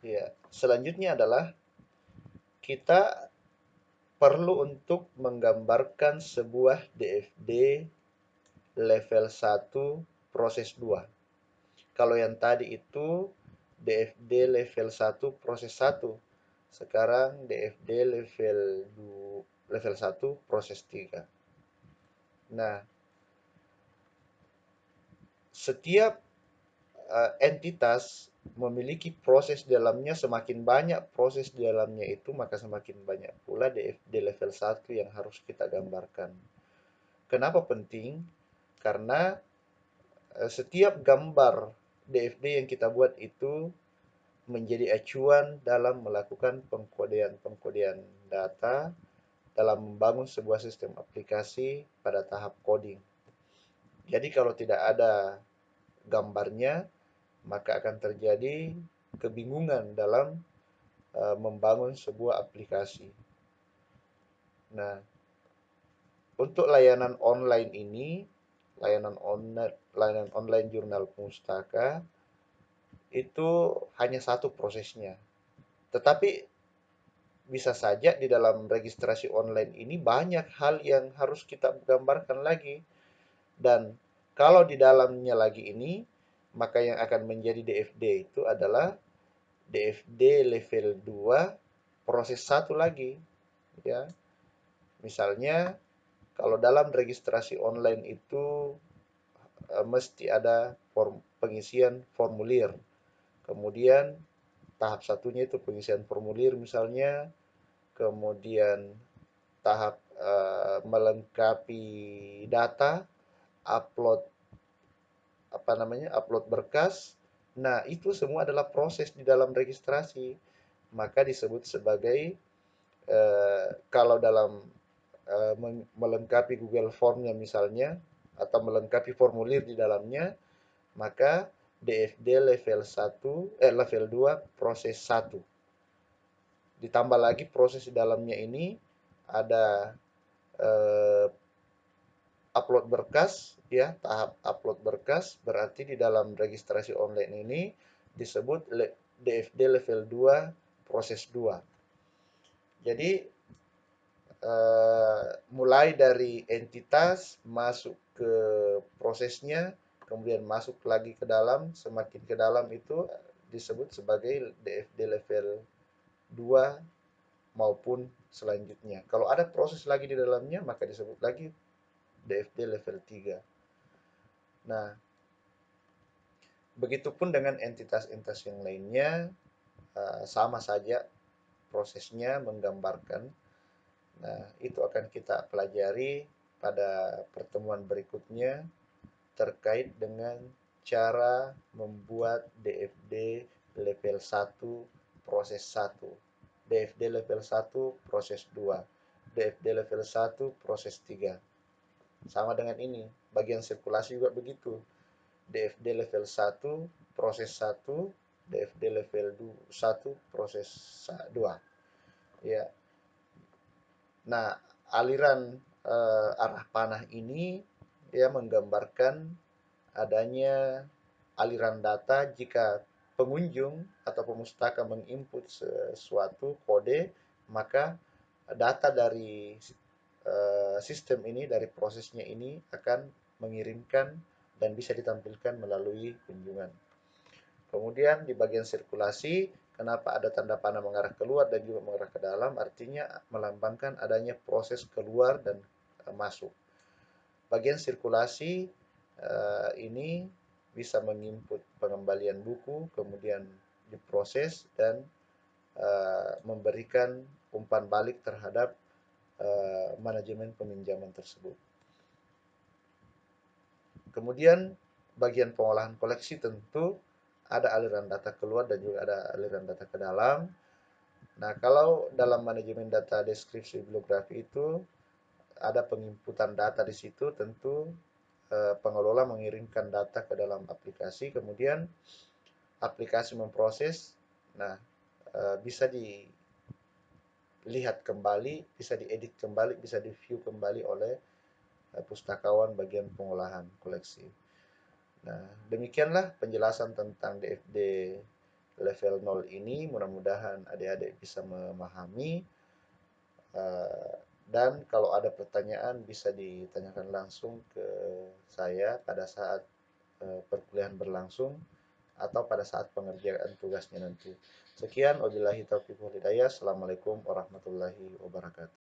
Ya, selanjutnya adalah kita perlu untuk menggambarkan sebuah DFD level 1 proses 2. Kalau yang tadi itu DFD level 1 proses 1. Sekarang DFD level 1 proses 3. Nah, setiap entitas memiliki proses di dalamnya, semakin banyak proses di dalamnya itu, maka semakin banyak pula DFD level 1 yang harus kita gambarkan. Kenapa penting? Karena setiap gambar DFD yang kita buat itu menjadi acuan dalam melakukan pengkodean data dalam membangun sebuah sistem aplikasi pada tahap coding. Jadi kalau tidak ada gambarnya, maka akan terjadi kebingungan dalam membangun sebuah aplikasi. Nah, untuk layanan online jurnal pustaka itu hanya satu prosesnya. Tetapi bisa saja di dalam registrasi online ini banyak hal yang harus kita gambarkan lagi. Dan kalau di dalamnya lagi ini, maka yang akan menjadi DFD itu adalah DFD level 2 proses satu lagi, ya. Misalnya kalau dalam registrasi online itu mesti ada pengisian formulir. Kemudian tahap satunya itu pengisian formulir misalnya, kemudian tahap melengkapi data, upload upload berkas. Nah, itu semua adalah proses di dalam registrasi. Maka disebut sebagai kalau dalam melengkapi Google Form-nya misalnya atau melengkapi formulir di dalamnya, maka DFD level 1 level 2 proses 1. Ditambah lagi proses di dalamnya ini ada eh, upload berkas, ya, tahap upload berkas berarti di dalam registrasi online ini disebut DFD level 2 proses 2. Jadi mulai dari entitas masuk ke prosesnya, kemudian masuk lagi ke dalam, semakin ke dalam itu disebut sebagai DFD level 2 maupun selanjutnya. Kalau ada proses lagi di dalamnya, maka disebut lagi DFD level 3. Nah, begitupun dengan entitas-entitas yang lainnya, sama saja prosesnya menggambarkan. Nah, itu akan kita pelajari pada pertemuan berikutnya terkait dengan cara membuat DFD level 1 proses 1, DFD level 1 proses 2, DFD level 1 proses 3. Sama dengan ini, bagian sirkulasi juga begitu. DFD level 1 proses 1, DFD level 1 proses 2. Ya. Nah, aliran arah panah ini ya menggambarkan adanya aliran data jika pengunjung atau pemustaka menginput sesuatu kode, maka data dari sistem ini, dari prosesnya ini akan mengirimkan dan bisa ditampilkan melalui kunjungan. Kemudian di bagian sirkulasi, kenapa ada tanda panah mengarah keluar dan juga mengarah ke dalam? Artinya melambangkan adanya proses keluar dan masuk. Bagian sirkulasi ini bisa menginput pengembalian buku, kemudian diproses dan memberikan umpan balik terhadap manajemen peminjaman tersebut. Kemudian bagian pengolahan koleksi tentu ada aliran data keluar dan juga ada aliran data ke dalam. Nah, kalau dalam manajemen data deskripsi bibliografi itu ada penginputan data di situ, tentu pengelola mengirimkan data ke dalam aplikasi, kemudian aplikasi memproses. Nah, bisa dilihat kembali, bisa diedit kembali, bisa di-view kembali oleh pustakawan bagian pengolahan koleksi. Nah, demikianlah penjelasan tentang DFD level 0 ini mudah-mudahan adik-adik bisa memahami, dan kalau ada pertanyaan bisa ditanyakan langsung ke saya pada saat perkuliahan berlangsung atau pada saat pengerjaan tugasnya nanti. Sekian, wabillahi taufiq wal hidayah. Assalamualaikum warahmatullahi wabarakatuh.